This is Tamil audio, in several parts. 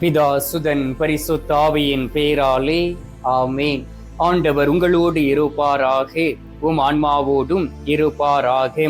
பிதா சுதன் பரிசுத்த ஆவியின் பேராலே ஆமேன். ஆண்டவர் உங்களோடு இருப்பாராக, உம் ஆன்மாவோடும் இருப்பாராக.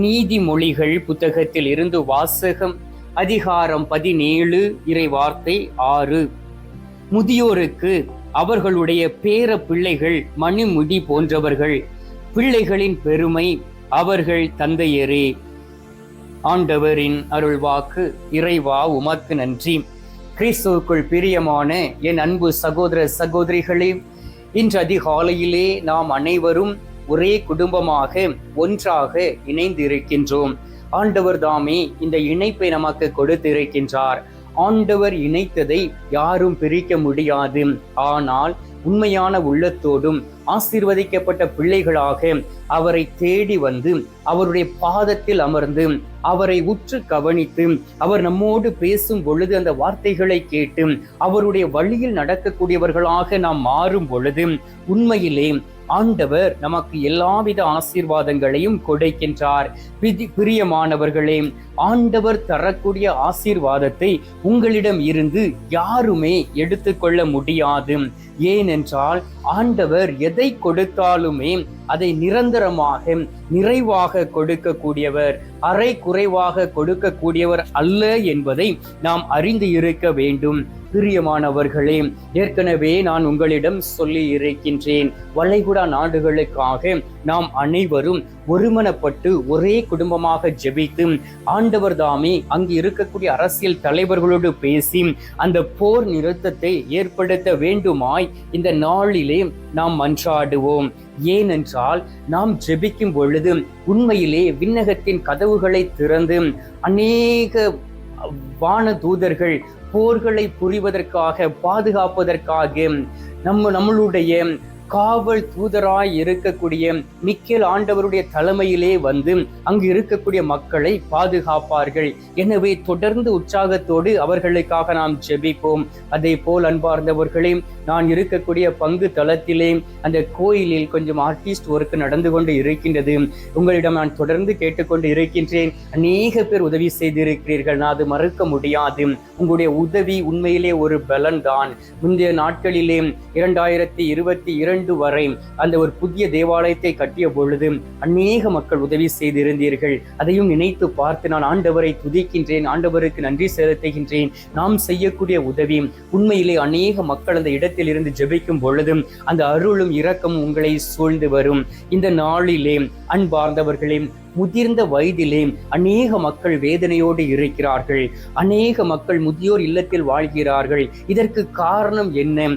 நீதிமொழிகள் புத்தகத்தில் இருந்து வாசகம். அதிகாரம் 17, இறை வார்த்தை 6. முதியோருக்கு அவர்களுடைய பேர பிள்ளைகள் மணிமுடி போன்றவர்கள், பிள்ளைகளின் பெருமை அவர்கள் தந்தையரே. ஆண்டவரின் அருள்வாக்கு. இறைவா உமக்கு நன்றி. கிறிஸ்துவுக்குள் பிரியமான என் அன்பு சகோதர சகோதரிகளே, இன்று அதிகாலையிலே நாம் அனைவரும் ஒரே குடும்பமாக ஒன்றாக இணைந்து இருக்கின்றோம். ஆண்டவர் தாமே இந்த இணைப்பை நமக்கு கொடுத்திருக்கின்றார். ஆண்டவர் இணைத்ததை யாரும் பிரிக்க முடியாது. ஆனால் உண்மையான உள்ளத்தோடும் ஆசீர்வதிக்கப்பட்ட பிள்ளைகளாக அவரை தேடி வந்து அவருடைய பாதத்தில் அமர்ந்து அவரை உற்று கவனித்து அவர் நம்மோடு பேசும் பொழுது அந்த வார்த்தைகளை கேட்டு அவருடைய வழியில் நடக்கக்கூடியவர்களாக நாம் மாறும் பொழுது உண்மையிலே ஆண்டவர் நமக்கு எல்லாவித ஆசீர்வாதங்களையும் கொடுக்கின்றார். பிரியமானவர்களே, ஆண்டவர் தரக்கூடிய ஆசீர்வாதத்தை உங்களிடம் இருந்து யாருமே எடுத்துக்கொள்ள முடியாது. ஏனென்றால் ஆண்டவர் எதை கொடுத்தாலுமே அதை நிரந்தரமாக நிறைவாக கொடுக்கக்கூடியவர், அரை குறைவாக கொடுக்கக்கூடியவர் அல்ல என்பதை நாம் அறிந்து இருக்க வேண்டும். பிரியமானவர்களே, ஏற்கனவே நான் உங்களிடம் சொல்லி இருக்கின்றேன், வளைகுடா நாடுகளுக்காக நாம் அனைவரும் ஒருமனப்பட்டு ஒரே குடும்பமாக ஜெபித்து ஆண்டவர் தாமே அங்கு இருக்கக்கூடிய அரசியல் தலைவர்களோடு பேசி அந்த போர் நிறுத்தத்தை ஏற்படுத்த வேண்டுமாய் இந்த நாளிலே நாம் மன்றாடுவோம். ஏனென்றால் நாம் ஜெபிக்கும் பொழுது உண்மையிலே விண்ணகத்தின் கதவுகளை திறந்து அநேக வான தூதர்கள் போர்களை புரிவதற்காக பாதுகாப்பதற்காக நம்மளுடைய காவல் தூதராய் இருக்கக்கூடிய மிக்கேல் ஆண்டவருடைய தலைமையிலே வந்து அங்கு இருக்கக்கூடிய மக்களை பாதுகாப்பார்கள். எனவே தொடர்ந்து உற்சாகத்தோடு அவர்களுக்காக நாம் ஜெபிப்போம். அதே போல் அன்பார்ந்தவர்களே, நான் இருக்கக்கூடிய பங்கு தளத்திலே அந்த கோயிலில் கொஞ்சம் ஆர்டிஸ்ட் ஒர்க் நடந்து கொண்டு இருக்கின்றது. உங்களிடம் நான் தொடர்ந்து கேட்டுக்கொண்டு இருக்கின்றேன். அநேக பேர் உதவி செய்திருக்கிறீர்கள், நான் அது மறுக்க முடியாது. உங்களுடைய உதவி உண்மையிலே ஒரு பலன் தான். முந்தைய நாட்களிலே 2022 வரை அந்த ஒரு புதிய தேவாலயத்தை கட்டிய பொழுது அநேக மக்கள் உதவி செய்திருந்தீர்கள். அதையும் நினைத்து பார்த்து நான் ஆண்டவரை துதிக்கின்றேன், ஆண்டவருக்கு நன்றி செலுத்துகின்றேன். நாம் செய்யக்கூடிய உதவி உண்மையிலே அநேக மக்கள் அந்த இடத்தில் இருந்து ஜெபிக்கும் பொழுதும் அந்த அருளும் இரக்கமும் உங்களை சூழ்ந்து வரும். இந்த நாளிலே அன்பார்ந்தவர்களே, முதிர்ந்த வயதிலே அநேக மக்கள் வேதனையோடு இருக்கிறார்கள். அநேக மக்கள் முதியோர் இல்லத்தில் வாழ்கிறார்கள். இதற்கு காரணம் என்ன?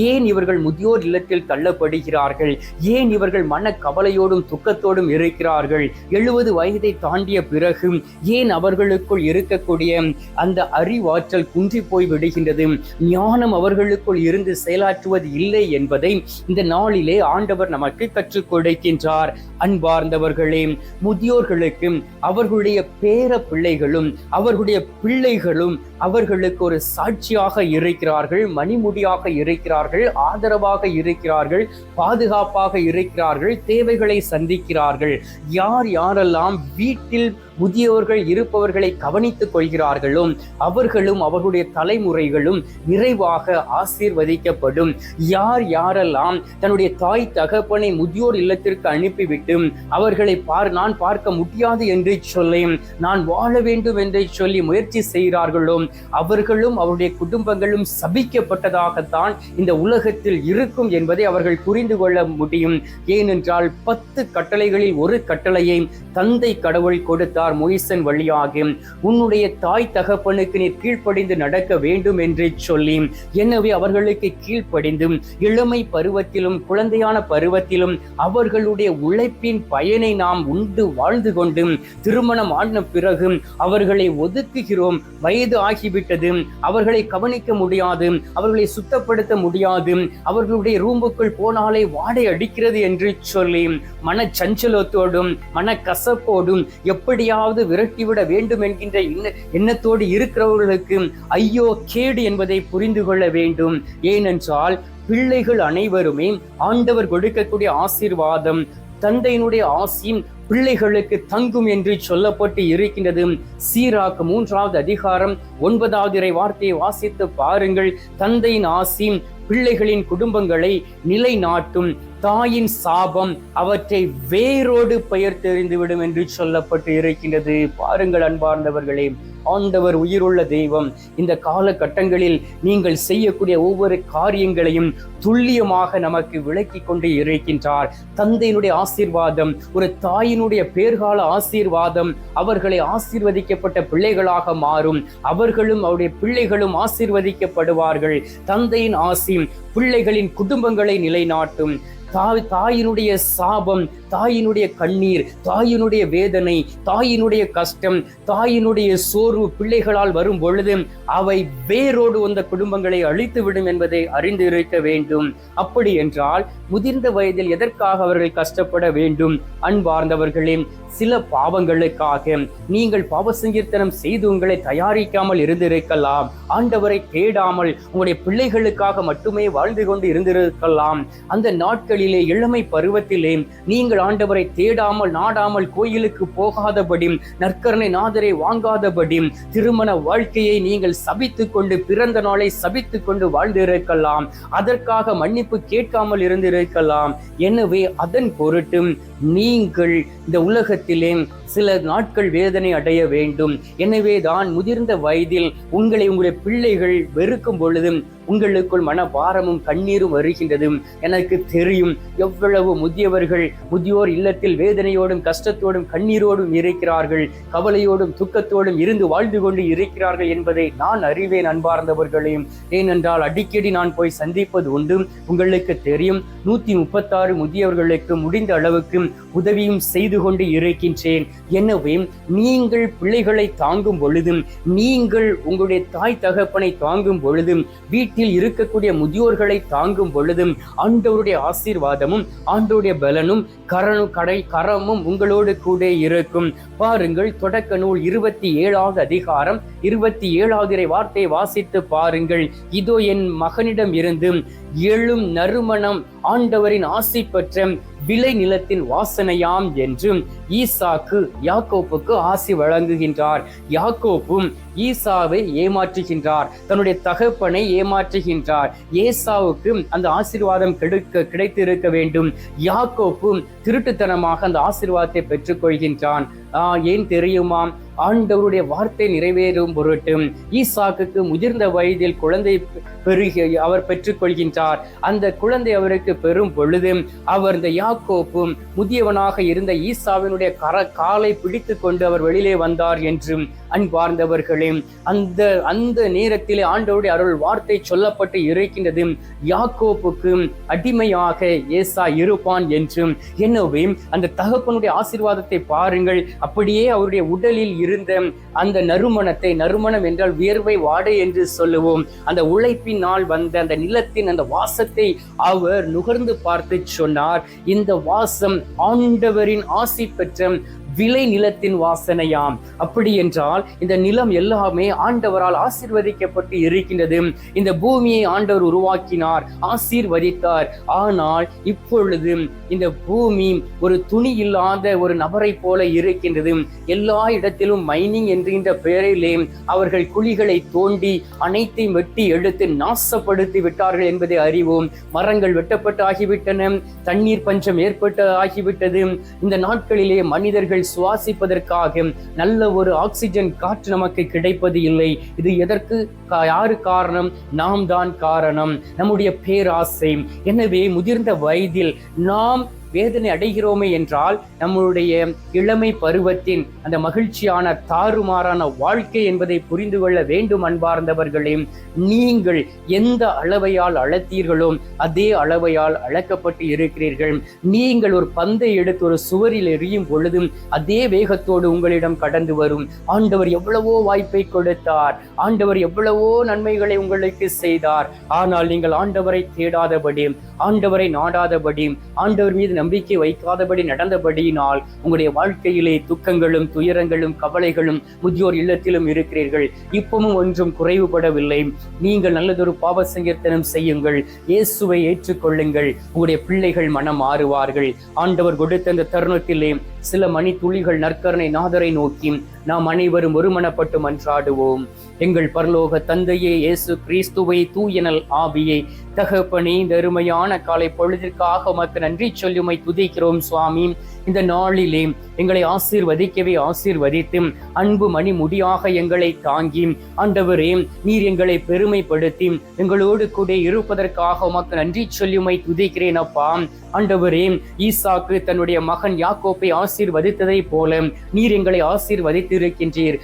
ஏன் இவர்கள் முதியோர் இல்லத்தில் தள்ளப்படுகிறார்கள்? ஏன் இவர்கள் மன கவலையோடும் துக்கத்தோடும் இருக்கிறார்கள்? 70 வயதை தாண்டிய பிறகு ஏன் அவர்களுக்குள் இருக்கக்கூடிய அந்த அறிவாற்றல் குன்றி போய் விடுகின்றது? ஞானம் அவர்களுக்குள் இருந்து செயலாற்றுவது இல்லை என்பதை இந்த நாளிலே ஆண்டவர் நமக்கு கற்றுக் கொடுக்கின்றார். அன்பார்ந்தவர்களே, முதியோர்களுக்கு அவர்களுடைய பேர பிள்ளைகளும் அவர்களுடைய பிள்ளைகளும் அவர்களுக்கு ஒரு சாட்சியாக இருக்கிறார்கள், மணிமுடியாக இருக்கிறார்கள், ஆதரவாக இருக்கிறார்கள், பாதுகாப்பாக இருக்கிறார்கள், தேவைகளை சந்திக்கிறார்கள். யார் யாரெல்லாம் வீட்டில் முதியோர்கள் இருப்பவர்களை கவனித்துக் கொள்கிறார்களோ அவர்களும் அவர்களுடைய தலைமுறைகளும் நிறைவாக ஆசீர்வதிக்கப்படும். யார் யாரெல்லாம் தன்னுடைய தாய் தகப்பனை முதியோர் இல்லத்திற்கு அனுப்பிவிட்டு அவர்களை நான் பார்க்க முடியாது என்று சொல்லி நான் வாழ வேண்டும் என்று சொல்லி முயற்சி செய்கிறார்களோ அவர்களும் அவருடைய குடும்பங்களும் சபிக்கப்பட்டதாகத்தான் இந்த உலகத்தில் இருக்கும் என்பதை அவர்கள் புரிந்து கொள்ள முடியும். ஏனென்றால் 10 கட்டளைகளில் ஒரு கட்டளையை தந்தை கடவுள் கொடுத்தார் மோசேயின் வழியாக. உன்னுடைய தாய் தகப்பனுக்கு நீ கீழ்ப்படிந்து நடக்க வேண்டும் என்று சொல்லி, எனவே அவர்களுக்கு கீழ்ப்படிந்து இளமை பருவத்திலும் குழந்தையான பருவத்திலும் அவர்களுடைய உழைப்பின் பயனை நாம் உண்டு வாழ்ந்து கொண்டு திருமணம் ஆன பிறகு அவர்களை ஒதுக்குகிறோம். வயது ஆகிவிட்டது, அவர்களை கவனிக்க முடியாது, அவர்களை சுத்தப்படுத்த முடியாது, அவர்களுடைய ரூமுக்குள் போனாலே வாடை அடிக்கிறது என்று சொல்லி மனச்சஞ்சலத்தோடும் மன கசப்போடும் எப்படியாவது விரட்டிவிட வேண்டும் என்கின்ற எண்ணத்தோடு இருக்கிறவர்களுக்கு ஐயோ கேடு என்பதை புரிந்து கொள்ள வேண்டும். ஏனென்றால் பிள்ளைகள் அனைவருமே ஆண்டவர் கொடுக்கக்கூடிய ஆசீர்வாதம், தந்தையினுடைய ஆசியும் பிள்ளைகளுக்கு தங்கும் என்று சொல்லப்பட்டு இருக்கின்றது. சீராக்கு 3வது அதிகாரம் 9வது இறை வார்த்தையை வாசித்து பாருங்கள். தந்தையின் ஆசி பிள்ளைகளின் குடும்பங்களை நிலைநாட்டும், தாயின் சாபம் அவற்றை வேரோடு பெயர் தெரிந்துவிடும் என்று சொல்லப்பட்டு இருக்கின்றது. பாருங்கள் அன்பார்ந்தவர்களே, ஆண்டவர் உயிருள்ள தெய்வம். இந்த காலகட்டங்களில் நீங்கள் செய்யக்கூடிய ஒவ்வொரு காரியங்களையும் துல்லியமாக நமக்கு விளக்கி கொண்டு இருக்கின்றார். தந்தையினுடைய ஆசீர்வாதம், ஒரு தாயினுடைய பேர்கால ஆசீர்வாதம் அவர்களை ஆசீர்வதிக்கப்பட்ட பிள்ளைகளாக மாறும். அவர்களும் அவருடைய பிள்ளைகளும் ஆசீர்வதிக்கப்படுவார்கள். தந்தையின் ஆசி பிள்ளைகளின் குடும்பங்களை நிலைநாட்டும். தாயினுடைய சாபம், தாயினுடைய கண்ணீர், தாயினுடைய வேதனை, தாயினுடைய கஷ்டம், தாயினுடைய சோர்வு பிள்ளைகளால் வரும் பொழுது அவை வேரோடு அந்த குடும்பங்களை அழித்துவிடும் என்பதை அறிந்து இருக்க வேண்டும். அப்படி என்றால் முதிர்ந்த வயதில் எதற்காக அவர்கள் கஷ்டப்பட வேண்டும்? அன்பார்ந்தவர்களே, சில பாவங்களுக்காக நீங்கள் பாவ சங்கீர்த்தனம் செய்து உங்களை தயாரிக்காமல் இருந்திருக்கலாம். ஆண்டவரை தேடாமல் உங்களுடைய பிள்ளைகளுக்காக மட்டுமே வாழ்ந்து கொண்டு இருந்திருக்கலாம். அந்த நாட்களிலே, இளமை பருவத்திலே நீங்கள் ஆண்டவரை தேடாமல் நாடாமல் கோயிலுக்கு போகாதபடி, நற்கருணை நாதரை வாங்காதபடி, திருமண வாழ்க்கையை நீங்கள் சபித்துக் கொண்டு, பிறந்த நாளை சபித்துக் கொண்டு வாழ்ந்திருக்கலாம். அதற்காக மன்னிப்பு கேட்காமல் இருந்திருக்கலாம். எனவே அதன் பொருட்டு நீங்கள் இந்த உலகத்திலே சில நாட்கள் வேதனை அடைய வேண்டும். எனவே தான் முதிர்ந்த வயதில் உங்களுடைய பிள்ளைகள் வெறுக்கும் பொழுது உங்களுக்குள் மனபாரமும் கண்ணீரும் வருகின்றது. எனக்கு தெரியும் எவ்வளவு முதியோர் இல்லத்தில் வேதனையோடும் கஷ்டத்தோடும் கண்ணீரோடும் இருக்கிறார்கள், கவலையோடும் துக்கத்தோடும் இருந்து வாழ்ந்து கொண்டு இருக்கிறார்கள் என்பதை நான் அறிவேன் அன்பார்ந்தவர்களையும். ஏனென்றால் அடிக்கடி நான் போய் சந்திப்பது உண்டு. உங்களுக்கு தெரியும், 136 முதியவர்களுக்கு முடிந்த அளவுக்கு உதவியும் செய்து கொண்டு இருக்கின்றேன். எனவே நீங்கள் பிள்ளைகளை தாங்கும் பொழுதும், நீங்கள் உங்களுடைய தாய் தகப்பனை தாங்கும் பொழுதும், வீட்டில் இருக்கக்கூடிய முதியோர்களை தாங்கும் பொழுதும் ஆண்டவருடைய ஆசீர்வாதமும் ஆண்டவருடைய பலனும் கரமும் உங்களோடு கூட இருக்கும். பாருங்கள், தொடக்க நூல் 27வது அதிகாரம் 27வது வார்த்தையை வாசித்து பாருங்கள். இதோ என் மகனிடம் இருந்து எழும் நறுமணம் ஆண்டவரின் ஆசி பெற்ற விளை நிலத்தின் வாசனையாம் என்று ஈசாக்கு யாக்கோப்புக்கு ஆசி வழங்குகின்றார். யாக்கோப்பும் ஈசாவை ஏமாற்றுகின்றார், தன்னுடைய தகப்பனை ஏமாற்றுகின்றார். ஏசாவுக்கு அந்த ஆசீர்வாதம் கிடைத்திருக்க வேண்டும். யாக்கோப்பும் திருட்டுத்தனமாக அந்த ஆசீர்வாதத்தை பெற்றுக் கொள்கின்றான். ஏன் தெரியுமா? ஆண்டவருடைய வார்த்தை நிறைவேறும் பொருட்டு ஈசாக்குக்கு முதிர்ந்த வயதில் குழந்தை அவர் பெற்றுக் கொள்கின்றார். அந்த குழந்தை அவருக்கு பெறும் பொழுது அவர் இந்த யாக்கோப்பும் முதியவனாக இருந்த ஈசாவினுடைய காலை பிடித்து கொண்டு அவர் வெளியிலே வந்தார் என்று அன்பார்ந்தவர்களே, அந்த நேரத்திலே ஆண்டவருடைய அருள் வார்த்தை சொல்லப்பட்டு இருக்கின்றது. யாக்கோப்புக்கு அடிமையாக ஏசா இருப்பான் என்றும். எனவே அந்த தகப்பனுடைய ஆசீர்வாதத்தை பாருங்கள். அப்படியே அவருடைய உடலில் இருந்த அந்த நறுமணம் என்றால் வியர்வை வாடை என்று சொல்லுவோம், அந்த உழைப்பினால் வந்த அந்த நிலத்தின் அந்த வாசத்தை அவர் நுகர்ந்து பார்த்து சொன்னார், இந்த வாசம் ஆண்டவரின் ஆசி பெற்ற விளை நிலத்தின் வாசனையாம். அப்படி என்றால் இந்த நிலம் எல்லாமே ஆண்டவரால் ஆசீர்வதிக்கப்பட்டு இருக்கின்றது. இந்த பூமியை ஆண்டவர் உருவாக்கினார், ஆசீர்வதித்தார். ஆனால் இப்பொழுது இந்த பூமி ஒரு துணி இல்லாத ஒரு நபரை போல இருக்கின்றது. எல்லா இடத்திலும் மைனிங் என்கின்ற பெயரிலே அவர்கள் குழிகளை தோண்டி அனைத்தையும் வெட்டி எடுத்து நாசப்படுத்தி விட்டார்கள் என்பதை அறிவோம். மரங்கள் வெட்டப்பட்டு ஆகிவிட்டன, தண்ணீர் பஞ்சம் ஏற்பட்டு ஆகிவிட்டது. இந்த நாட்களிலே மனிதர்கள் சுவாசிப்பதற்காக நல்ல ஒரு ஆக்சிஜன் காற்று நமக்கு கிடைப்பது இல்லை. இது எதற்கு? யாரு காரணம்? நாம் தான் காரணம், நம்முடைய பேராசை. எனவே முதிர்ந்த வயதில் நாம் வேதனை அடைகிறோமே என்றால் நம்முடைய இளமை பருவத்தின் அந்த மகிழ்ச்சியான தாறுமாறான வாழ்க்கை என்பதை புரிந்து கொள்ள வேண்டும். அன்பார்ந்தவர்களே, நீங்கள் எந்த அளவையால் அளத்தீர்களோ அதே அளவையால் அளக்கப்பட்டு இருக்கிறீர்கள். நீங்கள் ஒரு பந்தை எடுத்து ஒரு சுவரில் எறியும் பொழுதும் அதே வேகத்தோடு உங்களிடம் கடந்து வரும். ஆண்டவர் எவ்வளவோ வாய்ப்பை கொடுத்தார், ஆண்டவர் எவ்வளவோ நன்மைகளை உங்களுக்கு செய்தார். ஆனால் நீங்கள் ஆண்டவரை தேடாதபடி, ஆண்டவரை நாடாதபடி, ஆண்டவர் மீது நம்பிக்கை வைக்காதபடி நடந்தபடியினால் உங்களுடைய வாழ்க்கையிலே துக்கங்களும் துயரங்களும் கவலைகளும் முதியோர் இல்லத்திலும் இருக்கிறீர்கள். இப்பவும் ஒன்றும் குறைவுபடவில்லை. நீங்கள் நல்லதொரு பாவ சங்கீர்த்தனம் செய்யுங்கள், இயேசுவை ஏற்றுக்கொள்ளுங்கள், உங்களுடைய பிள்ளைகள் மனம் மாறுவார்கள். ஆண்டவர் கொடுத்த அந்த தருணத்திலே சில மணி துளிகள் நற்கருணை நாதரை நோக்கி நாம் அனைவரும் ஒருமனப்பட்டு மன்றாடுவோம். எங்கள் பரலோக தந்தையே, இயேசு கிறிஸ்துவை, தூயனல் ஆவியை, தகப்பனே, இந்த அருமையான காலை பொழுதிற்காக உமக்கு நன்றி சொல்லி உம்மை துதிக்கிறோம் சுவாமி. இந்த நாளிலே எங்களை ஆசீர்வதிக்கவே ஆசீர்வதித்து அன்பு மணி முடியாக எங்களை தாங்கி ஆண்டவரே, நீர் எங்களை பெருமைப்படுத்தி எங்களோடு கூட இருப்பதற்காக உமக்கு நன்றி சொல்லி உம்மை துதிக்கிறேன் அப்பா. ஆண்டவரே, ஈசாக்கு தன்னுடைய மகன் யாக்கோப்பை ஆசீர்வதித்ததை போல நீர் எங்களை ஆசீர்வதித்து இருக்கின்றீர்.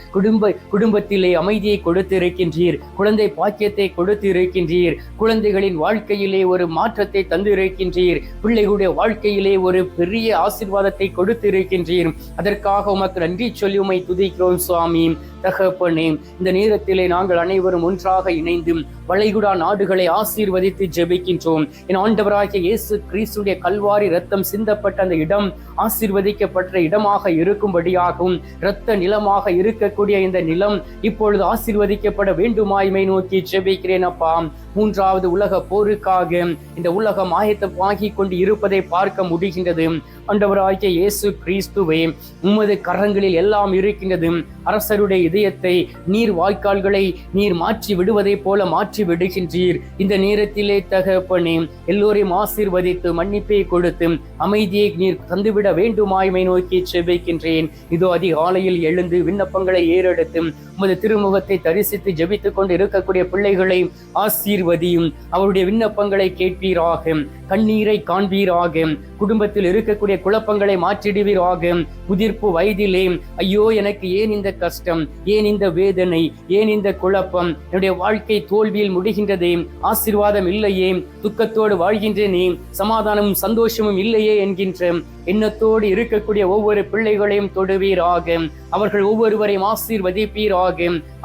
குடும்பத்திலே அமைதியை கொடுத்து இருக்கின்றீர். குழந்தை பாக்கியத்தை கொடுத்து இருக்கின்றீர். குழந்தைகளின் வாழ்க்கையிலே ஒரு மாற்றத்தை தந்து இருக்கின்றீர். பிள்ளைகளுடைய வாழ்க்கையிலே ஒரு பெரிய ஆசீர்வாதத்தை கொடுத்து இருக்கின்றீர். அதற்காக உமக்கு நன்றி சொல்லி உம்மை துதிக்கிறோம் சுவாமி. தகப்பனே, இந்த நேரத்திலே நாங்கள் அனைவரும் ஒன்றாக இணைந்து வளைகுடா நாடுகளை ஆசீர்வதித்து ஜெபிக்கின்றோம். என் ஆண்டவராகிய இயேசு கிறிஸ்துடைய கல்வாரி ரத்தம் சிந்தப்பட்ட அந்த இடம் ஆசீர்வதிக்கப்பட்ட இடமாக இருக்கும்படியாகவும், இரத்த நிலமாக இருக்கக்கூடிய இந்த நிலம் இப்பொழுது ஆசீர்வதிக்கப்பட வேண்டுமாய்மை நோக்கி ஜெபிக்கிறேன் அப்பா. மூன்றாவது உலக போருக்காக இந்த உலகம் ஆயத்தமாகி கொண்டு இருப்பதை பார்க்க முடிகின்றது. ஆண்டவராகிய இயேசு கிறிஸ்துவே, உமது கரங்களில் எல்லாம் இருக்கின்றது. அரசருடைய இதயத்தை நீர் வாய்க்கால்களை நீர் மாற்றி விடுவதை போல மாற்றி விடுகின்றீர். இந்த நேரத்திலே தகப்பனே, எல்லோரையும் ஆசீர்வதித்து மன்னிப்பை கொடுத்து அமைதியை நீர் தந்துவிட வேண்டுமாய்மை நோக்கி செபிக்கின்றேன். இதோ அதிகாலையில் எழுந்து விண்ணப்பங்களை ஏறெடுத்து உமது திருமுகத்தை தரிசித்து ஜெபித்துக் கொண்டு இருக்கக்கூடிய பிள்ளைகளை ஆசீர்வதியும். அவருடைய விண்ணப்பங்களை கேட்பீராக, கண்ணீரை காண்பீராக, குடும்பத்தில் இருக்கக்கூடிய குழப்பங்களை மாற்றிடுவீராக. முதிர்ப்பு வயதிலே ஐயோ எனக்கு ஏன் இந்த கஷ்டம், ஏன் இந்த வேதனை, ஏன் இந்த குழப்பம், என்னுடைய வாழ்க்கை தோல்வியில் முடிகின்றதே, ஆசீர்வாதம் இல்லையே, துக்கத்தோடு வாழ்கின்றேனே, சமாதானமும் சந்தோஷமும் இல்லையே என்கின்ற எண்ணத்தோடு இருக்கக்கூடிய ஒவ்வொரு பிள்ளைகளையும் தொடுவீராக. அவர்கள் ஒவ்வொருவரையும் ஆசீர்வதிப்பீராக.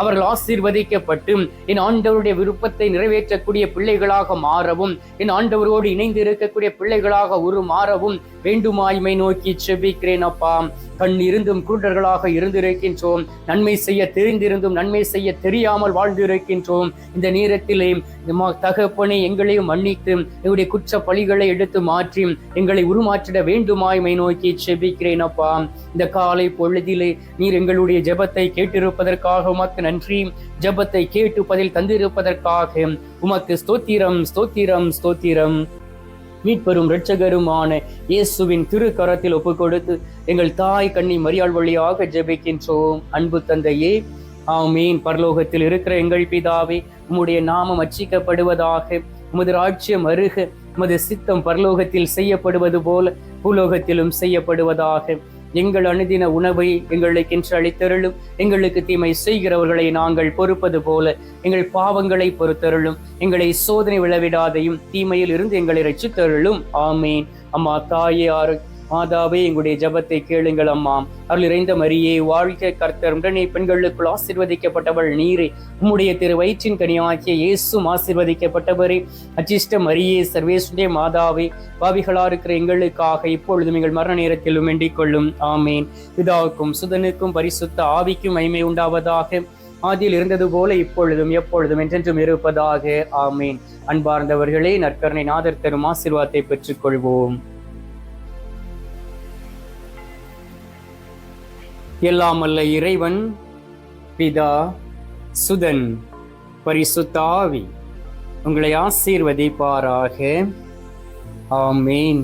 அவர்கள் ஆசீர்வதிக்கப்பட்டு என் ஆண்டவருடைய விருப்பத்தை நிறைவேற்றக்கூடிய பிள்ளைகளாக மாறவும், என் ஆண்டவரோடு இணைந்து இருக்கக்கூடிய பிள்ளைகளாக மாறவும் வேண்டுமாய்மை நோக்கி செபிக்கிறேன் அப்பா. கண் இருந்தும் குருடர்களாக இருந்திருக்கின்றோம். நன்மை செய்ய தெரிந்திருந்தும் நன்மை செய்ய தெரியாமல் வாழ்ந்திருக்கின்றோம். இந்த நேரத்திலே தகப்பனை எங்களையும் மன்னித்து எங்களுடைய குற்ற பழிகளை எடுத்து மாற்றி எங்களை உருமாற்றிட வேண்டுமாய்மை நோக்கி செபிக்கிறேன் அப்பா. இந்த காலை பொழுதிலே நீர் எங்களுடைய ஜெபத்தை கேட்டிருப்பதற்காக உமக்கு நன்றி. ஜெபத்தை கேட்டு பதில் தந்திருப்பதற்காக உமக்கு ஸ்தோத்திரம், ஸ்தோத்திரம், ஸ்தோத்திரம். மீட்பெரும் இரட்சகருமான இயேசுவின் திருக்கரத்தில் ஒப்பு கொடுத்து எங்கள் தாய் கன்னி மரியாள் வழியாக ஜெபிக்கின்றோம். அன்பு தந்தையே, ஆமீன். பரலோகத்தில் இருக்கிற எங்கள் பிதாவே, உம்முடைய நாமம் அர்ச்சிக்கப்படுவதாக, உமது ராஜ்யம் வருக, உமது சித்தம் பரலோகத்தில் செய்யப்படுவது போல பூலோகத்திலும் செய்யப்படுவதாக. எங்கள் அனுதின உணவை எங்களுக்கு என்று அளித்தருளும். எங்களுக்கு தீமை செய்கிறவர்களை நாங்கள் பொறுப்பது போல எங்கள் பாவங்களை பொறுத்தருளும். எங்களை சோதனை விழவிடாதையும் தீமையில் இருந்து எங்களை ரட்சித்தருளும். ஆமீன். அம்மா தாயே, மாதாவே, எங்களுடைய ஜபத்தை கேளுங்கள் அம்மா. அருள் இறைந்த மரியே, வாழ்க்கை கர்த்தர் உடனே பெண்களுக்குள் ஆசீர்வதிக்கப்பட்டவள் நீரே. உம்முடைய திரு வயிற்றின் கனியாகிய இயேசும் ஆசீர்வதிக்கப்பட்டவரே. அச்சிஷ்ட மரியே, சர்வேசுடைய மாதாவே, பாவிகளா இருக்கிற எங்களுக்காக இப்பொழுதும் எங்கள் மரண நேரத்திலும் வேண்டிக் கொள்ளும். ஆமேன். பிதாவுக்கும் சுதனுக்கும் பரிசுத்த ஆவிக்கும் மகிமை உண்டாவதாக. ஆதியில் இருந்தது போல இப்பொழுதும் எப்பொழுதும் என்றென்றும் இருப்பதாக. ஆமேன். அன்பார்ந்தவர்களே, நற்கருணை நாதர் தரும் ஆசீர்வாதத்தை பெற்றுக் கொள்வோம். எல்லாம் அல்ல இறைவன், பிதா, சுதன், பரிசுத்த ஆவி உங்களை ஆசீர்வதிப்பாராக. ஆமேன்.